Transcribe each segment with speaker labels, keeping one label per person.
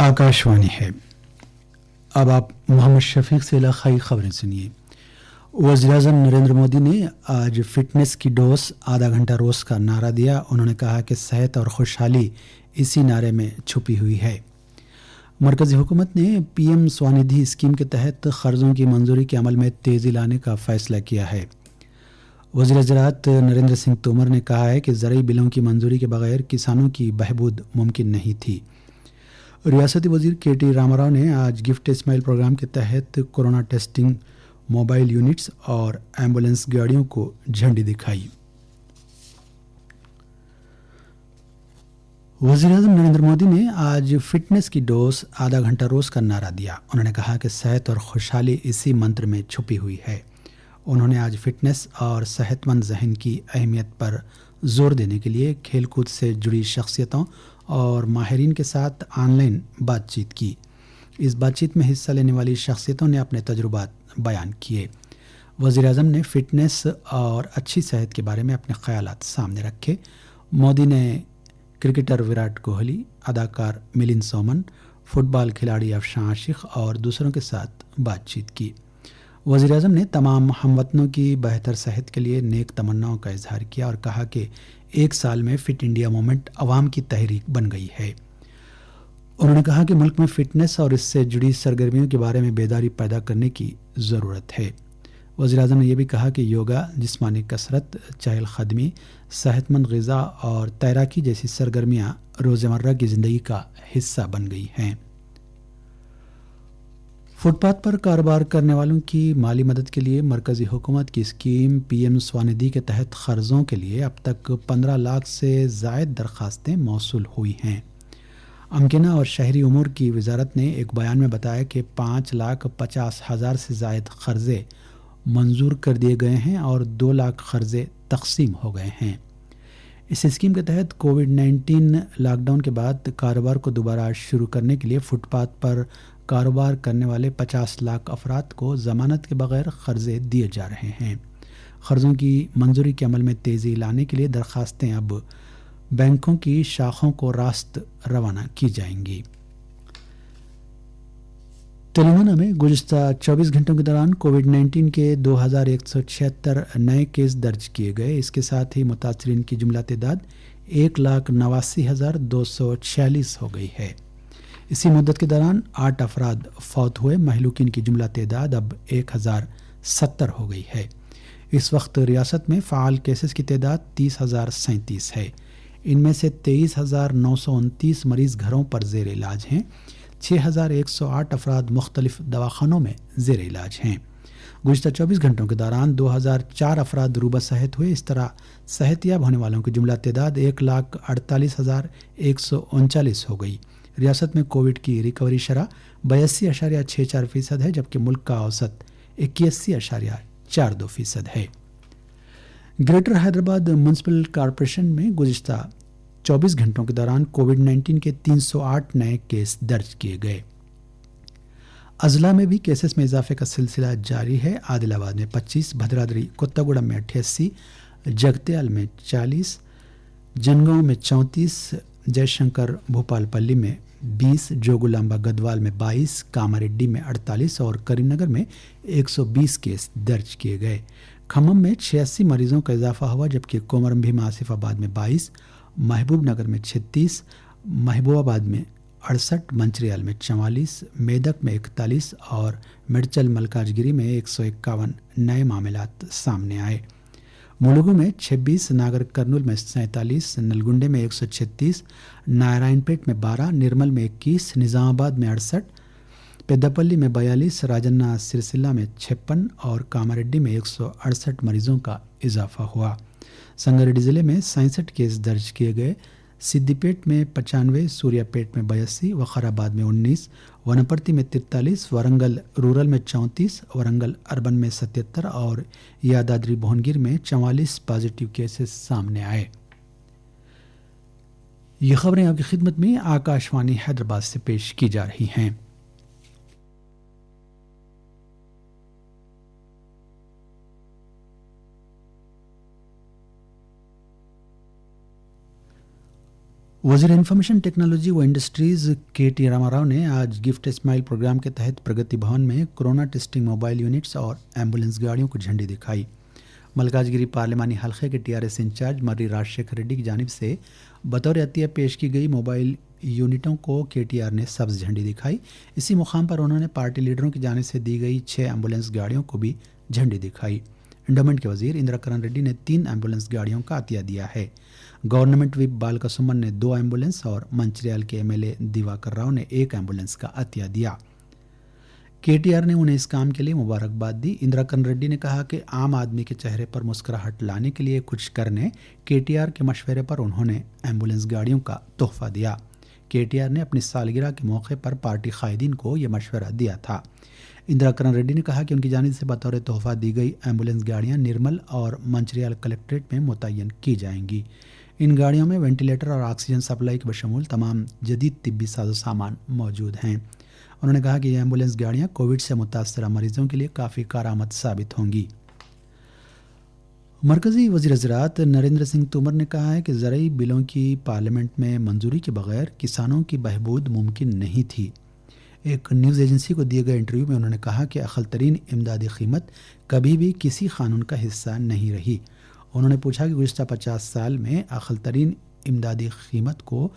Speaker 1: आकाशवाणी है। अब आप मोहम्मद शफीक से इलाकाई खबरें सुनिए। वज़ीर-ए-आज़म नरेंद्र मोदी ने आज फिटनेस की डोज आधा घंटा रोज़ का नारा दिया। उन्होंने कहा कि सेहत और खुशहाली इसी नारे में छुपी हुई है। मरकज़ी हुकूमत ने पीएम स्वनिधि स्कीम के तहत क़र्ज़ों की मंजूरी के अमल में तेज़ी लाने का फ़ैसला किया है। वज़ीर ज़राअत नरेंद्र सिंह तोमर ने कहा है कि ज़रई बिलों की मंजूरी के बगैर किसानों की बहबूद मुमकिन नहीं थी। रियासती वज़ीर के.टी. रामाराव ने आज गिफ्ट स्माइल प्रोग्राम के तहत कोरोना टेस्टिंग मोबाइल यूनिट्स और एम्बुलेंस गाड़ियों को झंडी दिखाई। वज़ीर-ए-आज़म नरेंद्र मोदी ने आज फिटनेस की डोज आधा घंटा रोज़ का नारा दिया। उन्होंने कहा कि सेहत और खुशहाली इसी मंत्र में छुपी हुई है। उन्होंने आज फिटनेस और सेहतमंद ज़हन की अहमियत पर जोर देने के लिए खेलकूद से जुड़ी शख्सियतों और माहिरीन के साथ ऑनलाइन बातचीत की। इस बातचीत में हिस्सा लेने वाली शख्सियतों ने अपने तजुर्बात बयान किए। वज़ीर-ए-आज़म ने फिटनेस और अच्छी सेहत के बारे में अपने ख़यालात सामने रखे। मोदी ने क्रिकेटर विराट कोहली, अदाकार मिलिंद सोमन, फुटबॉल खिलाड़ी अफशान आशिक और दूसरों के साथ बातचीत की। वज़ीर-ए-आज़म ने तमाम हमवतनों की बेहतर सेहत के लिए नेक तमन्नाओं का इजहार किया और कहा कि एक साल में फिट इंडिया मूवमेंट अवाम की तहरीक बन गई है। उन्होंने कहा कि मुल्क में फिटनेस और इससे जुड़ी सरगर्मियों के बारे में बेदारी पैदा करने की ज़रूरत है। वज़ीर-ए-आज़म ने यह भी कहा कि योगा, जिस्मानी कसरत, चहलकदमी, सेहतमंद ग़िज़ा और तैराकी जैसी सरगर्मियाँ रोज़मर्रा की ज़िंदगी का हिस्सा बन गई हैं। फुटपाथ पर कारोबार करने वालों की माली मदद के लिए मरकज़ी हुकूमत की स्कीम पीएम स्वनिधि के तहत क़र्ज़ों के लिए अब तक 15 लाख से ज़ायद दरख्वास्तें मौसूल हुई हैं। अमकिना और शहरी उमूर की वजारत ने एक बयान में बताया कि 5,50,000 से ज़ायद क़र्ज़े मंजूर कर दिए गए हैं और 2 लाख क़र्ज़े तकसीम हो गए हैं। इस स्कीम के तहत कोविड-19 लॉकडाउन के बाद कारोबार को दोबारा शुरू करने के लिए फुटपाथ पर कारोबार करने वाले 50 लाख अफराद को ज़मानत के बगैर क़र्ज़े दिए जा रहे हैं। क़र्ज़ों की मंजूरी के अमल में तेज़ी लाने के लिए दरख्वास्तें अब बैंकों की शाखों को रास्त रवाना की जाएंगी। तेलंगाना में गुज़िश्ता 24 घंटों के दौरान कोविड-19 के 2176 नए केस दर्ज किए गए। इसके साथ ही मुतासरीन की जुमला तादाद 1,89,246 हो गई है। इसी मुद्दत के दौरान 8 अफराद फौत हुए। महलूकिन की जुमला तादाद अब 1,070 हो गई है। इस वक्त रियासत में फ़ाल केसेस की तादाद 30,037 है। इनमें से 23,929 मरीज़ घरों पर ज़ेर इलाज हैं। 6,108 अफराद मुख्तलिफ दवाखानों में ज़ेर इलाज हैं। गुज़िश्ता 24 घंटों के दौरान 2,004 अफराद रूबा सेहत हुए। इस तरह सेहतियाब होने वालों की जुमला तादाद 1,48,139 हो गई। रियासत में कोविड की रिकवरी शरह 82.64% है, जबकि मुल्क का औसत 81.42% है। ग्रेटर हैदराबाद म्यूनसिपल कॉरपोरेशन में गुज़िश्ता 24 घंटों के दौरान कोविड-19 के 308 नए केस दर्ज किए गए। अजला में भी केसेस में इजाफे का सिलसिला जारी है। आदिलाबाद में 25, भद्राद्री कोत्तागुड़म में 88, जगत्याल में 40, जनगांव में 34, जयशंकर भोपालपल्ली में 20, जोगुलांबा गदवाल में 22, कामारेड्डी में 48 और करीमनगर में 120 केस दर्ज किए गए। खम्मम में 86 मरीजों का इजाफा हुआ, जबकि कोमरम भीमा आसिफाबाद में 22, महबूब नगर में 36, महबूबाबाद में 68, मंचरियाल में 44, मेदक में 41 और मिर्चल मलकाजगिरी में 151 नए मामलात सामने आए। मुलुगु में 26, नागर कर्नूल में 47, नलगुंडे में 136, नारायणपेट में 12, निर्मल में 21, निज़ामाबाद में 68, पेद्दापल्ली में 42, राजन्ना सिरसिल्ला में 56 और कामारेड्डी में 168 मरीजों का इजाफा हुआ। संगारेड्डी ज़िले में 67 केस दर्ज किए गए। सिद्दीपेट में 95, सूर्यापेट में 82, वखाराबाद में 19, वनपर्ती में 43, वरंगल रूरल में 34, वरंगल अर्बन में 77 और यादाद्री भुवनगिर में 44 पॉजिटिव केसेस सामने आए। ये खबरें आपकी खिदमत में आकाशवाणी हैदराबाद से पेश की जा रही हैं। वज़ीर इंफॉर्मेशन टेक्नोलॉजी व इंडस्ट्रीज़ के.टी. रामाराव ने आज गिफ्ट स्माइल प्रोग्राम के तहत प्रगति भवन में कोरोना टेस्टिंग मोबाइल यूनिट्स और एम्बुलेंस गाड़ियों को झंडी दिखाई। मलकाजगिरी पार्लिमानी हलके के टीआरएस इंचार्ज मर्री राजशेखर रेड्डी की जानिब से बतौर अतिया पेश की गई मोबाइल यूनिटों को केटीआर ने सब्ज झंडी दिखाई। इसी मुकाम पर उन्होंने पार्टी लीडरों की जानिब से दी गई 6 एम्बुलेंस गाड़ियों को भी झंडी दिखाई। इंडोमेंट के वजीर इंदिराकरण रेड्डी ने 3 एम्बुलेंस गाड़ियों का अतिया दिया है। गवर्नमेंट विप बालका ने 2 एम्बुलेंस और मंचरियाल के एमएलए दिवाकर राव ने 1 एम्बुलेंस का अतिया दिया। केटीआर ने उन्हें इस काम के लिए मुबारकबाद दी। इंदिराकरण रेड्डी ने कहा कि आम आदमी के चेहरे पर मुस्कुराहट लाने के लिए कुछ करने केटीआर के मशवरे पर उन्होंने एम्बुलेंस गाड़ियों का तोहफा दिया। केटीआर ने अपनी सालगिरह के मौके पर पार्टी कायदीन को यह मशवरा दिया था। इंदिराकरण रेड्डी ने कहा कि उनकी जानिब से बतौर तोहफा दी गई एम्बुलेंस गाड़ियां निर्मल और मंचरियाल कलेक्ट्रेट में मुतय्यन की जाएंगी। इन गाड़ियों में वेंटिलेटर और ऑक्सीजन सप्लाई के बशमूल तमाम जदीद तिब्बी साजो सामान मौजूद हैं। उन्होंने कहा कि ये एम्बुलेंस गाड़ियां कोविड से मुतासरा मरीजों के लिए काफ़ी कारआमद साबित होंगी। मरकज़ी वज़ीर ज़राअत नरेंद्र सिंह तोमर ने कहा है कि ज़रई बिलों की पार्लियामेंट में मंजूरी के बगैर किसानों की बहबूद मुमकिन नहीं थी। एक न्यूज़ एजेंसी को दिए गए इंटरव्यू में उन्होंने कहा कि अक़ल तरीन इमदादी कीमत कभी भी किसी कानून का हिस्सा नहीं रही। उन्होंने पूछा कि गुज़िश्ता 50 साल में अक़ल तरीन इमदादी कीमत को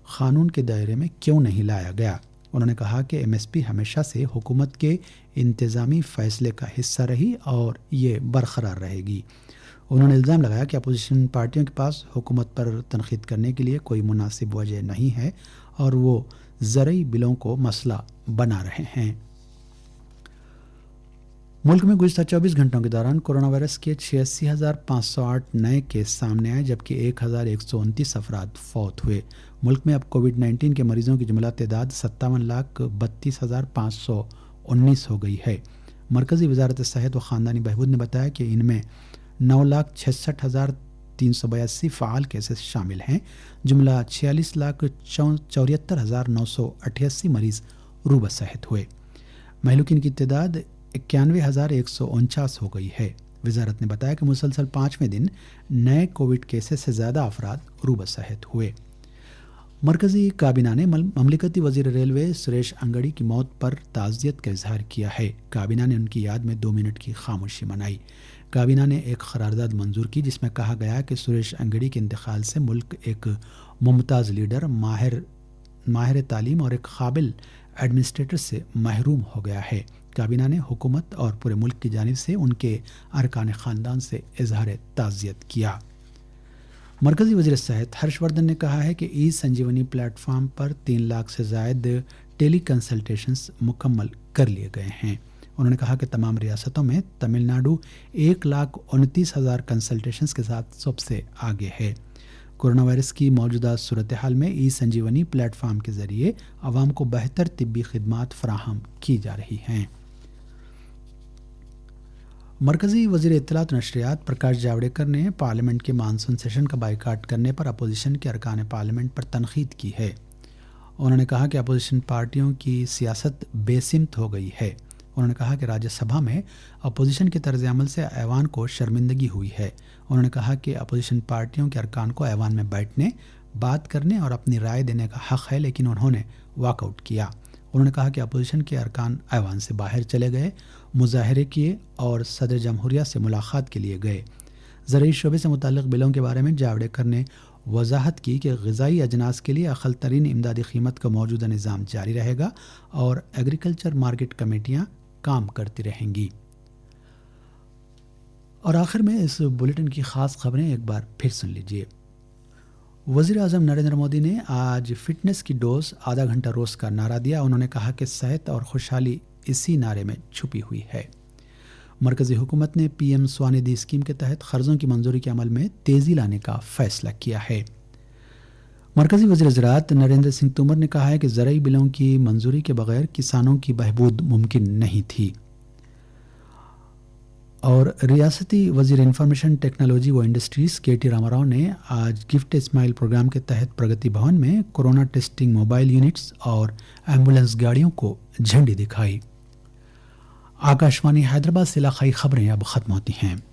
Speaker 1: कानून के दायरे में क्यों नहीं लाया गया। उन्होंने कहा कि एमएसपी हमेशा से हुकूमत के इंतज़ामी फ़ैसले का हिस्सा रही और ये बरकरार रहेगी। उन्होंने इल्ज़ाम लगाया कि अपोजिशन पार्टियों के पास हुकूमत पर तनक़ीद करने के लिए कोई मुनासिब वजह नहीं है और वो ज़रई बिलों को मसला बना रहे हैं। मुल्क में गुज़िश्ता 24 घंटों के दौरान कोरोना वायरस के 86,508 नए केस सामने आए, जबकि 1,129 अफराद फौत हुए। मुल्क में अब कोविड-19 के मरीजों की जुमला तादाद 57,32,519 हो गई है। मरकज़ी वजारत सेहत व ख़ानदानी बहबूद ने बताया कि इनमें 9,66,382 फ़ाल केसेस शामिल हैं। जुमला 46,74,988 मरीज़ रूबा सेहत हुए। महलूकिन की तादाद 91,149 हो गई है। वजारत ने बताया कि मुसलसल 5वें दिन नए कोविड केसेस से ज़्यादा अफराद रूबा सेहत हुए। मरकज़ी काबीना ने ममलिकती वज़ीर रेलवे सुरेश अंगड़ी की मौत पर ताज़ियत का इजहार किया है। काबीना ने उनकी याद में 2 मिनट की खामोशी मनाई। काबीना ने एक करारदाद मंजूर की जिसमें कहा गया कि सुरेश अंगड़ी के इंतकाल से मुल्क एक मुमताज़ लीडर, माहिर तालीम और एक काबिल एडमिनिस्ट्रेटर से महरूम हो गया है। काबीना ने हुकूमत और पूरे मुल्क की जानिब से उनके अरकान ख़ानदान से इजहार ताज़ियत किया। मरकज़ी वज़ीर सेहत हर्षवर्धन ने कहा है कि ई संजीवनी प्लेटफार्म पर 3 लाख से ज़ायद टेली कंसल्टेशंस मुकम्मल कर लिए गए हैं। उन्होंने कहा कि तमाम रियासतों में तमिलनाडु 1,29,000 कंसल्टेशंस के साथ सबसे आगे है। कोरोना वायरस की मौजूदा सूरत हाल में ई संजीवनी प्लेटफार्म के ज़रिए आवाम को बेहतर तिब्बी खिदमात फराहम की जा रही हैं। मरकज़ी वज़ीर इत्तलात नशरियात प्रकाश जावड़ेकर ने पार्लियामेंट के मानसून सेशन का बाइकाट करने पर अपोजिशन के अरकान पार्लियामेंट पर तनक़ीद की है। उन्होंने कहा कि अपोजिशन पार्टियों की सियासत बेसिमत हो गई है। उन्होंने कहा कि राज्यसभा में अपोजिशन के तर्ज अमल से ऐवान को शर्मिंदगी हुई है। उन्होंने कहा कि अपोजिशन पार्टियों के अरकान को ऐवान में बैठने, बात करने और अपनी राय देने का हक़ है, लेकिन उन्होंने वॉकआउट किया। उन्होंने कहा कि अपोजिशन के अरकान ऐवान से बाहर चले गए, मुजाहरे किए और सदर जमहूरिया से मुलाकात के लिए गए। ज़रई शोबे से मुताल्लिक़ बिलों के बारे में जावड़ेकर ने वजाहत की कि ग़िज़ाई अजनास के लिए अक़ल तरीन इमदादी कीमत का मौजूदा निज़ाम जारी रहेगा और एग्रीकल्चर मार्केट कमेटियाँ काम करती रहेंगी। और आखिर में इस बुलेटिन की ख़ास खबरें एक बार फिर सुन लीजिए। वज़ीर आज़म नरेंद्र मोदी ने आज फिटनेस की डोज आधा घंटा रोज़ का नारा दिया। उन्होंने कहा कि सेहत और खुशहाली इसी नारे में छुपी हुई है। मरकज़ी हुकूमत ने PM स्वानिधि स्कीम के तहत क़र्ज़ों की मंजूरी के अमल में तेज़ी लाने का फ़ैसला किया है। मरकज़ी वज़ीर ज़राअत नरेंद्र सिंह तोमर ने कहा है कि ज़रई बिलों की मंजूरी के बगैर किसानों की बहबूद मुमकिन नहीं थी। और रियासती वज़ीर इंफॉर्मेशन टेक्नोलॉजी व इंडस्ट्रीज़ के.टी. रामाराव ने आज गिफ्ट स्माइल प्रोग्राम के तहत प्रगति भवन में कोरोना टेस्टिंग मोबाइल यूनिट्स और एम्बुलेंस गाड़ियों को झंडी दिखाई। आकाशवाणी हैदराबाद से इलाक़ाई ख़बरें अब ख़त्म होती हैं।